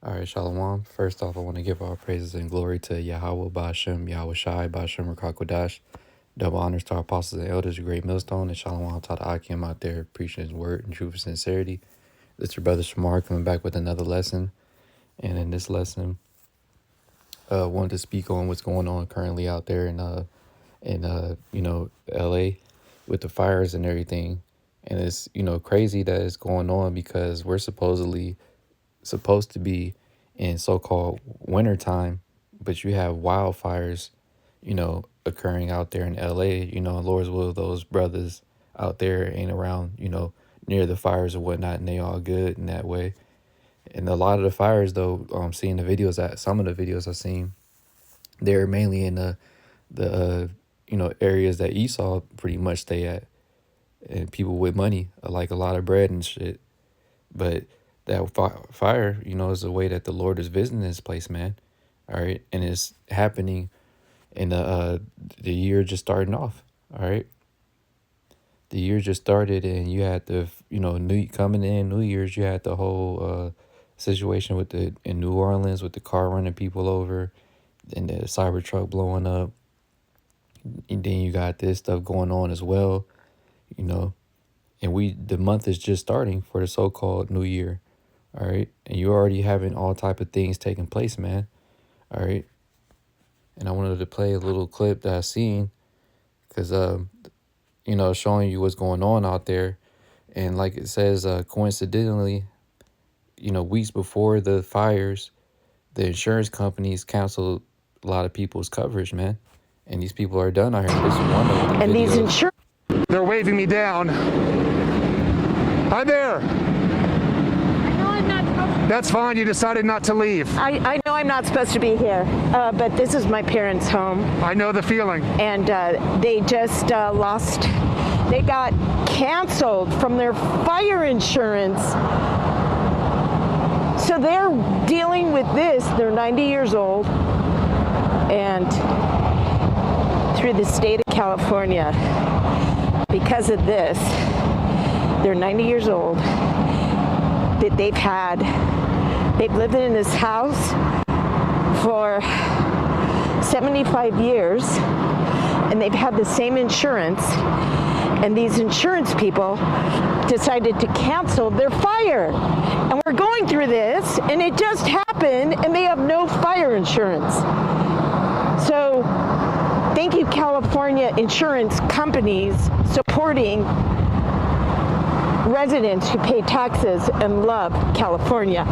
All right, Shalom. First off, I want to give all praises and glory to Yahweh Bashem, Yahweh Shai, Bashem Rakakwadash. Double honors to our apostles and elders, a great millstone, and Shalom to the Akim out there preaching his word in truth and sincerity. This is your brother Shamar coming back with another lesson. And in this lesson, wanted to speak on what's going on currently out there in LA with the fires and everything. And it's, crazy that it's going on because we're supposed to be in so-called wintertime, but you have wildfires, occurring out there in LA. Lord's will, those brothers out there ain't around, near the fires or whatnot, and they all good in that way. And a lot of the fires, though, seeing the videos, that some of the videos I've seen, they're mainly in the areas that Esau pretty much stay at, and people with money, like a lot of bread and shit. But that fire, is a way that the Lord is visiting this place, man. All right, and it's happening in the year just starting off. All right, the year just started, and you had the new coming in New Year's. You had the whole situation with in New Orleans with the car running people over, and the Cybertruck blowing up, and then you got this stuff going on as well. And the month is just starting for the so-called New Year. All right, and you're already having all type of things taking place, man. All right, and I wanted to play a little clip that I seen because showing you what's going on out there. And like it says, coincidentally, weeks before the fires, the insurance companies canceled a lot of people's coverage, man. And these people are done out here. This is one of the And these videos. insurance. They're waving me down. Hi there. I know I'm not supposed That's fine. You decided not to leave. I know I'm not supposed to be here, but this is my parents' home, I know the feeling. and they just lost. They got canceled from their fire insurance. So they're dealing with this. They're 90 years old, and through the state of California, because of this, they're 90 years old. That they've lived in this house for 75 years, and they've had the same insurance, and these insurance people decided to cancel their fire. And we're going through this, and it just happened, and they have no fire insurance. So thank you, California insurance companies, supporting residents who pay taxes and love California.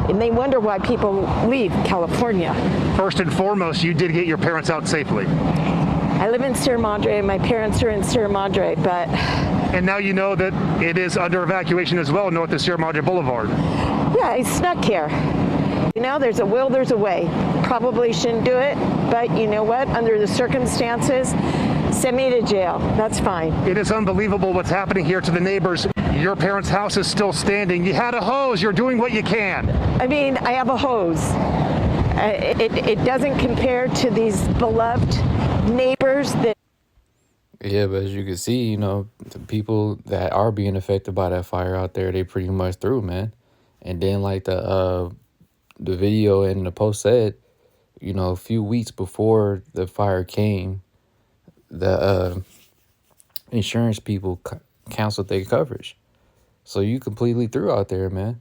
And they wonder why people leave California. First and foremost, you did get your parents out safely. I live in Sierra Madre, and my parents are in Sierra Madre, but And now you know that it is under evacuation as well, north of Sierra Madre Boulevard. yeah, I snuck here. There's a will, there's a way. Probably shouldn't do it, but you know what? Under the circumstances, send me to jail. That's fine. It is unbelievable what's happening here to the neighbors. Your parents' house is still standing. You had a hose. You're doing what you can. I mean, I have a hose. It doesn't compare to these beloved neighbors that. Yeah, but as you can see, the people that are being affected by that fire out there, they pretty much through, man. And then like the video and the post said, a few weeks before the fire came, the insurance people canceled their coverage. So you completely through out there, man.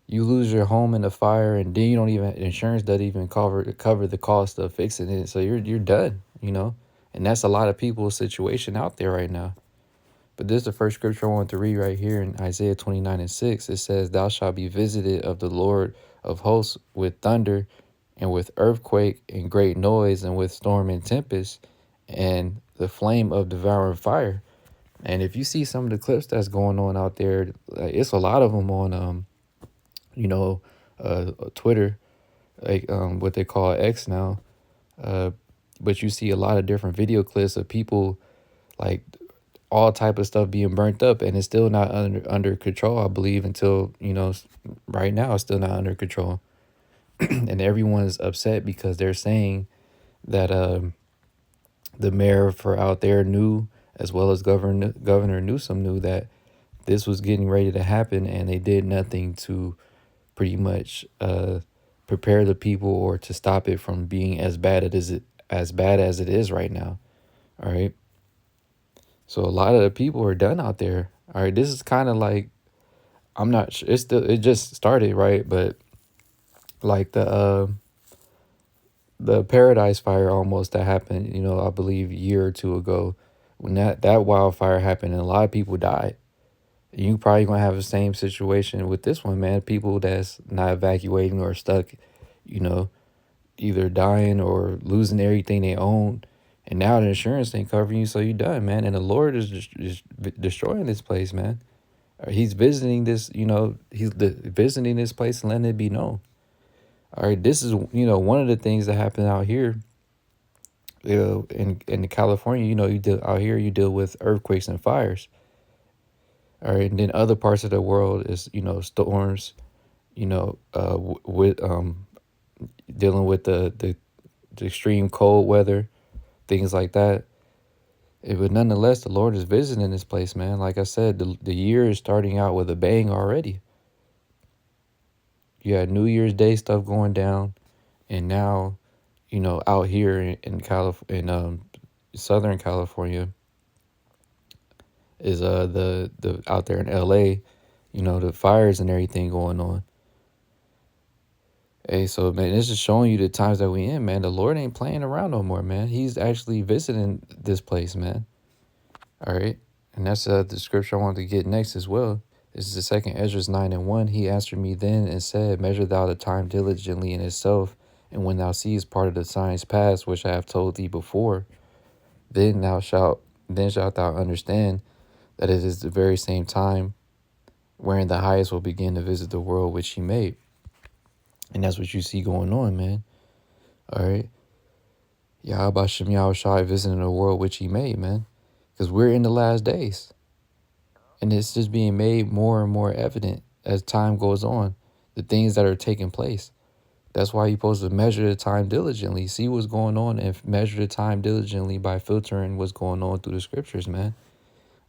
You lose your home in the fire, and then you don't even insurance doesn't even cover the cost of fixing it. So you're done, and that's a lot of people's situation out there right now. But this is the first scripture I want to read right here in Isaiah 29:6. It says, "Thou shalt be visited of the Lord of hosts with thunder, and with earthquake, and great noise, and with storm and tempest, and the flame of devouring fire." And if you see some of the clips that's going on out there, it's a lot of them on Twitter, like what they call X now. But you see a lot of different video clips of people, like all type of stuff being burnt up, and it's still not under control, I believe, until right now it's still not under control. And everyone's upset because they're saying that the mayor for out there knew, as well as Governor Newsom knew, that this was getting ready to happen, and they did nothing to pretty much prepare the people or to stop it from being as bad as it is right now. All right. So a lot of the people are done out there. All right. This is kind of like, I'm not sure. It just started, right? But like the Paradise Fire almost that happened, I believe a year or two ago, when that wildfire happened and a lot of people died. You probably gonna have the same situation with this one, man. People that's not evacuating or stuck, you know, either dying or losing everything they own, and now the insurance ain't covering you, so you done, man. And the Lord is just destroying this place, man. He's visiting this, visiting this place and letting it be known. All right, this is one of the things that happened out here. In California, you deal out here, you deal with earthquakes and fires. All right, and then other parts of the world is storms. With dealing with the extreme cold weather, things like that. But nonetheless, the Lord is visiting this place, man. Like I said, the year is starting out with a bang already. You had New Year's Day stuff going down, and now, out here in Southern California is the out there in LA, the fires and everything going on. Hey, so man, this is showing you the times that we in, man. The Lord ain't playing around no more, man. He's actually visiting this place, man. All right. And that's the scripture I wanted to get next as well. This is the second Ezra 9:1. He answered me then and said, measure thou the time diligently in itself, and when thou seest part of the signs past, which I have told thee before, then shalt thou understand that it is the very same time wherein the highest will begin to visit the world which he made. And that's what you see going on, man. All right. Yahweh Shem Yahushai visiting the world which he made, man. Because we're in the last days. And it's just being made more and more evident as time goes on. The things that are taking place. That's why you're supposed to measure the time diligently. See what's going on and measure the time diligently by filtering what's going on through the scriptures, man.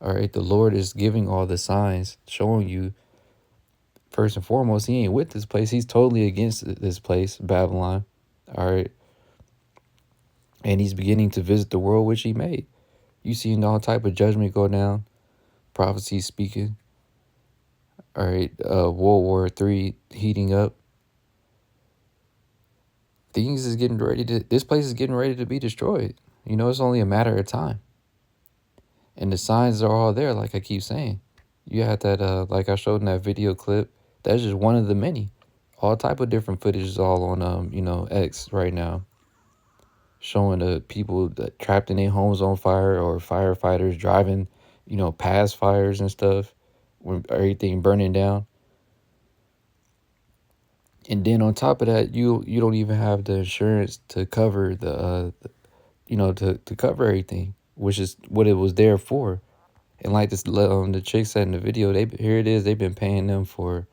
All right. The Lord is giving all the signs, showing you. First and foremost, he ain't with this place. He's totally against this place, Babylon. All right. And he's beginning to visit the world which he made. You seeing all type of judgment go down. Prophecy speaking. All right. World War III heating up. This place is getting ready to be destroyed. It's only a matter of time. And the signs are all there, like I keep saying. You had that, like I showed in that video clip. That's just one of the many. All type of different footage is all on, X right now. Showing the people that trapped in their homes on fire, or firefighters driving, past fires and stuff, when everything burning down. And then on top of that, you don't even have the insurance to cover to cover everything, which is what it was there for. And like this, the chick said in the video, here it is. They've been paying them for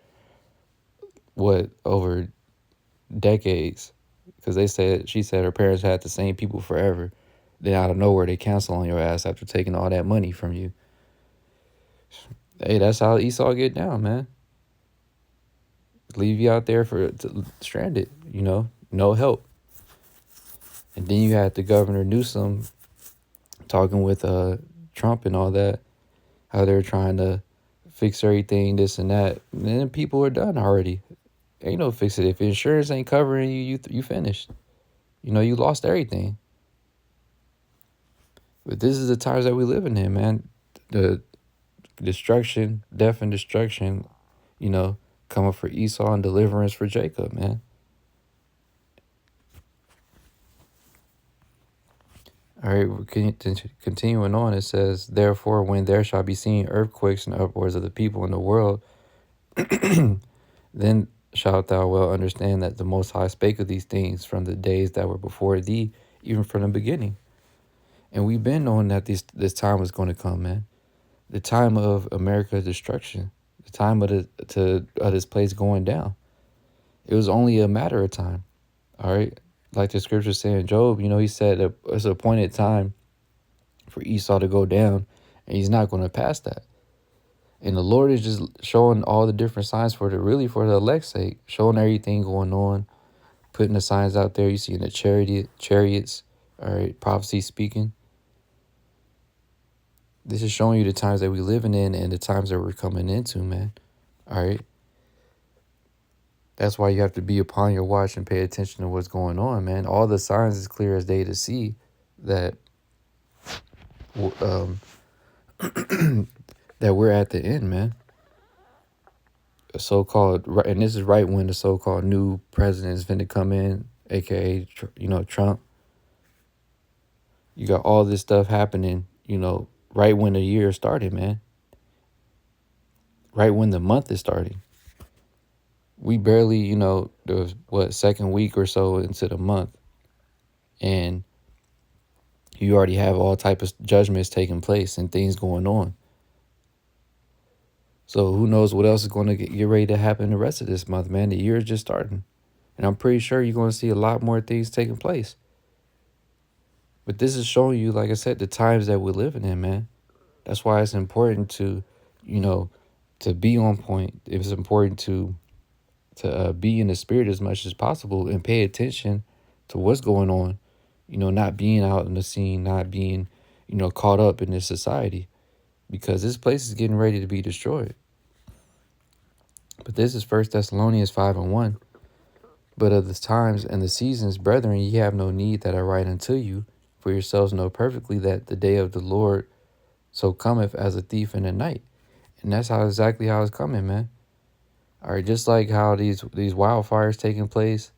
over decades, because she said her parents had the same people forever. Then out of nowhere they cancel on your ass after taking all that money from you. Hey, that's how Esau get down, man. Leave you out there stranded, no help. And then you had the Governor Newsom talking with Trump and all that, how they're trying to fix everything, this and that. And then people are done already. Ain't no fix it. If insurance ain't covering you, you finished. You lost everything. But this is the times that we living in, man. The destruction, death and destruction, coming for Esau and deliverance for Jacob, man. All right, continuing on, it says, therefore, when there shall be seen earthquakes and uproars of the people in the world, then shalt thou well understand that the Most High spake of these things from the days that were before thee, even from the beginning. And we've been knowing that this time was going to come, man. The time of America's destruction, the time of this place going down. It was only a matter of time. All right. Like the scripture saying in Job, he said it's an appointed time for Esau to go down, and he's not going to pass that. And the Lord is just showing all the different signs for for the elect's sake, showing everything going on, putting the signs out there. You see in the chariots, all right, prophecy speaking. This is showing you the times that we're living in and the times that we're coming into, man. All right. That's why you have to be upon your watch and pay attention to what's going on, man. All the signs is clear as day to see that that we're at the end, man. A so-called, and this is right when the so-called new president is going to come in, aka Trump. You got all this stuff happening, right when the year started, man. Right when the month is starting. We barely, the second week or so into the month, and you already have all type of judgments taking place and things going on. So who knows what else is going to get ready to happen the rest of this month, man. The year is just starting. And I'm pretty sure you're going to see a lot more things taking place. But this is showing you, like I said, the times that we're living in, man. That's why it's important to, to be on point. It's important to be in the spirit as much as possible and pay attention to what's going on. Not being out in the scene, not being, caught up in this society. Because this place is getting ready to be destroyed. But this is 1 Thessalonians 5:1. But of the times and the seasons, brethren, ye have no need that I write unto you, for yourselves know perfectly that the day of the Lord so cometh as a thief in the night. And that's exactly how it's coming, man. All right, just like how these wildfires taking place,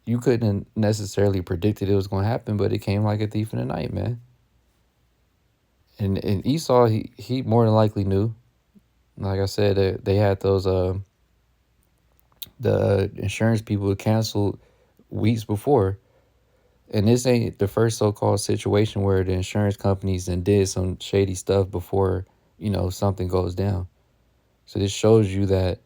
you couldn't necessarily predicted it was going to happen, but it came like a thief in the night, man. And Esau, he more than likely knew. Like I said, they had those the insurance people canceled weeks before. And this ain't the first so-called situation where the insurance companies and did some shady stuff before, something goes down. So this shows you that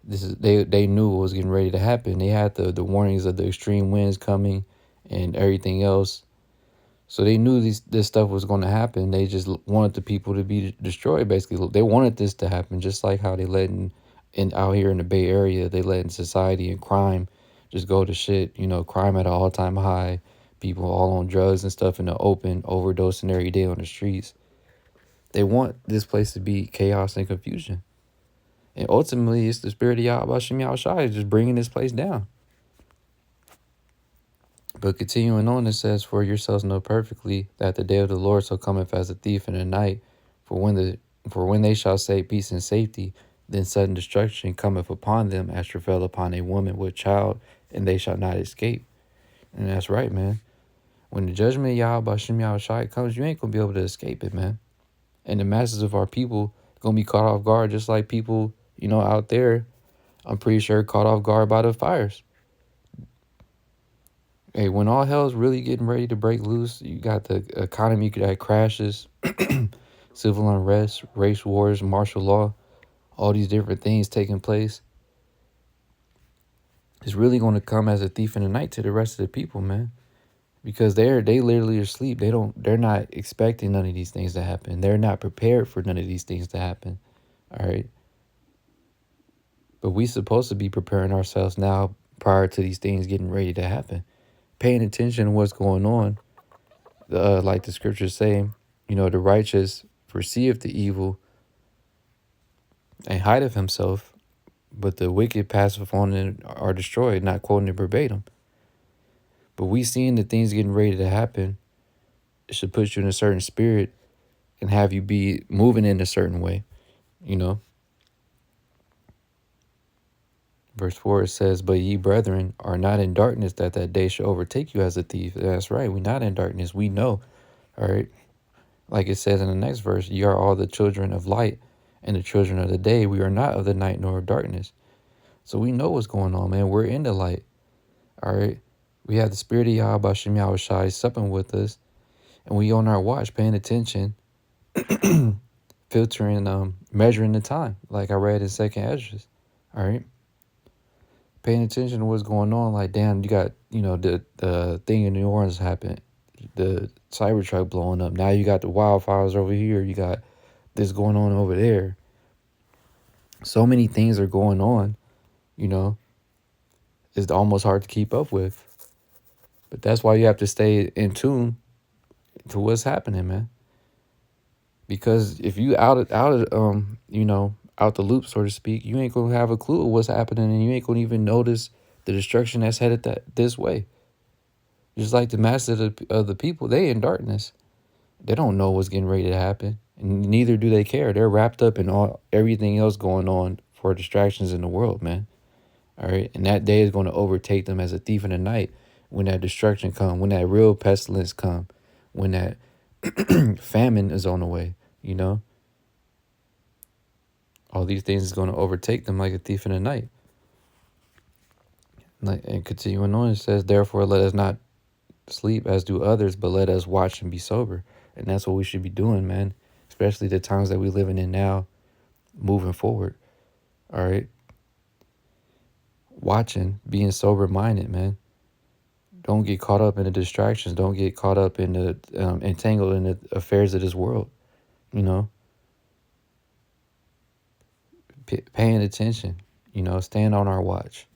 they knew what was getting ready to happen. They had the warnings of the extreme winds coming and everything else. So they knew this stuff was going to happen. They just wanted the people to be destroyed, basically. They wanted this to happen, just like how they let in out here in the Bay Area, they let in society and crime just go to shit. Crime at an all-time high. People all on drugs and stuff in the open, overdosing every day on the streets. They want this place to be chaos and confusion. And ultimately, it's the spirit of Yahweh Shem Yahushai just bringing this place down. But continuing on, it says, for yourselves know perfectly that the day of the Lord so cometh as a thief in the night. For when they shall say peace and safety, then sudden destruction cometh upon them as travail upon a woman with child, and they shall not escape. And that's right, man. When the judgment of Yahweh Shem Yahushai comes, you ain't going to be able to escape it, man. And the masses of our people going to be caught off guard, just like people, out there, I'm pretty sure, caught off guard by the fires. Hey, when all hell's really getting ready to break loose, you got the economy that crashes, civil unrest, race wars, martial law, all these different things taking place. It's really going to come as a thief in the night to the rest of the people, man. Because they literally are asleep. They're not expecting none of these things to happen. They're not prepared for none of these things to happen. All right. But we supposed to be preparing ourselves now prior to these things getting ready to happen. Paying attention to what's going on. Like the scriptures say, the righteous perceiveth the evil and hideth himself, but the wicked passeth on and are destroyed, not quoting it verbatim. But we seeing the things getting ready to happen, it should put you in a certain spirit and have you be moving in a certain way, Verse 4, it says, but ye, brethren, are not in darkness, that day shall overtake you as a thief. That's right. We're not in darkness. We know. All right. Like it says in the next verse, ye are all the children of light and the children of the day. We are not of the night nor of darkness. So we know what's going on, man. We're in the light. All right. We have the spirit of Yahweh Shem Yahushai supping with us. And we on our watch, paying attention, filtering, measuring the time, like I read in 2nd Esdras. All right. Paying attention to what's going on, like, damn, you got, the thing in New Orleans happened, the Cybertruck blowing up. Now you got the wildfires over here. You got that's going on over there. So many things are going on, you know, it's almost hard to keep up with. But that's why you have to stay in tune to what's happening, man. Because if you out the loop, so to speak, you ain't gonna have a clue of what's happening, and you ain't gonna even notice the destruction that's headed this way. Just like the mass of the people, they in darkness. They don't know what's getting ready to happen, and neither do they care. They're wrapped up in everything else going on for distractions in the world, man. All right, and that day is going to overtake them as a thief in the night when that destruction come, when that real pestilence come, when that famine is on the way. You know, all these things is going to overtake them like a thief in the night. Like, and continuing on, it says, "Therefore, let us not sleep as do others, but let us watch and be sober." And that's what we should be doing, man. Especially the times that we're living in now, moving forward. All right. Watching, being sober minded, man. Don't get caught up in the distractions. Don't get caught up in the entangled in the affairs of this world. You know, paying attention. You know, staying on our watch,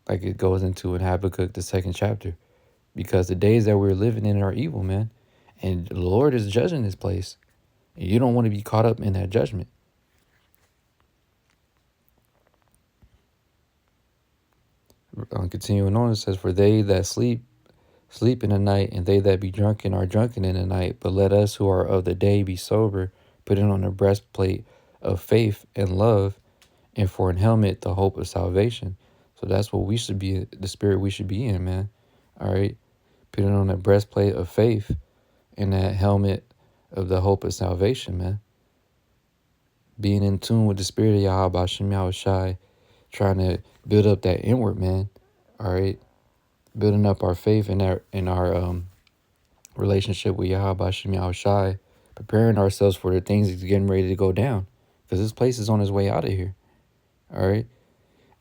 like it goes into in Habakkuk, the 2nd chapter, because the days that we're living in are evil, man, and the Lord is judging this place, and you don't want to be caught up in that judgment. Continuing on, it says, "For they that sleep in the night, and they that be drunken are drunken in the night. But let us who are of the day be sober, putting on the breastplate of faith and love, and for an helmet the hope of salvation." So that's what we should be, the spirit we should be in, man. All right, putting on that breastplate of faith and that helmet of the hope of salvation, man. Being in tune with the spirit of Yahweh Hashem Yahushai, trying to build up that inward man. All right, building up our faith in our relationship with Yahweh Hashem Yahushai, preparing ourselves for the things that's getting ready to go down, because this place is on its way out of here. All right,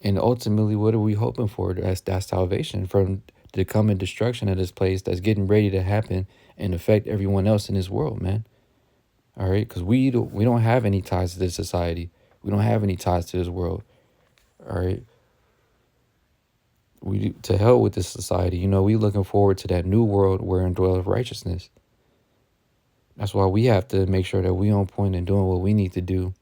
and ultimately, what are we hoping for? That's salvation from the coming destruction of this place that's getting ready to happen and affect everyone else in this world, man. All right, because we don't have any ties to this society. We don't have any ties to this world. All right. To hell with this society. You know, we looking forward to that new world wherein dwelleth righteousness. That's why we have to make sure that we on point and doing what we need to do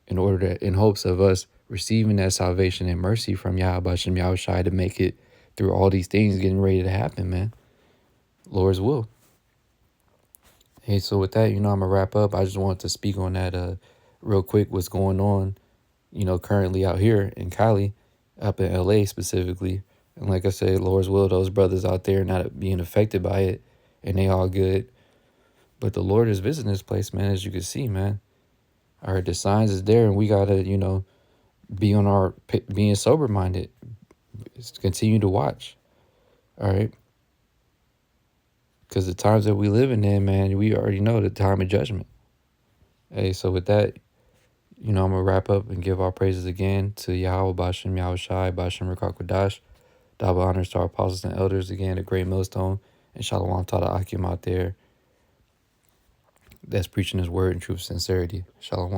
in hopes of us receiving that salvation and mercy from Yahweh Hashem Yahushai to make it through all these things getting ready to happen, man. Lord's will. Hey, so with that, I'm going to wrap up. I just wanted to speak on that real quick, what's going on, currently out here in Cali, up in LA specifically. And like I said, Lord's will, those brothers out there not being affected by it, and they all good. But the Lord is visiting this place, man, as you can see, man. All right, the signs is there, and we got to, being sober-minded. Continue to watch, all right? Because the times that we living in, man, we already know the time of judgment. Hey, so with that, I'm going to wrap up and give our praises again to Yahweh, Bashem, Yahushai, Bashem, Rakakwadash. Double honors to our apostles and elders, again, the great millstone, and Shalom to the Akim out there that's preaching his word in truth, sincerity. Shalom.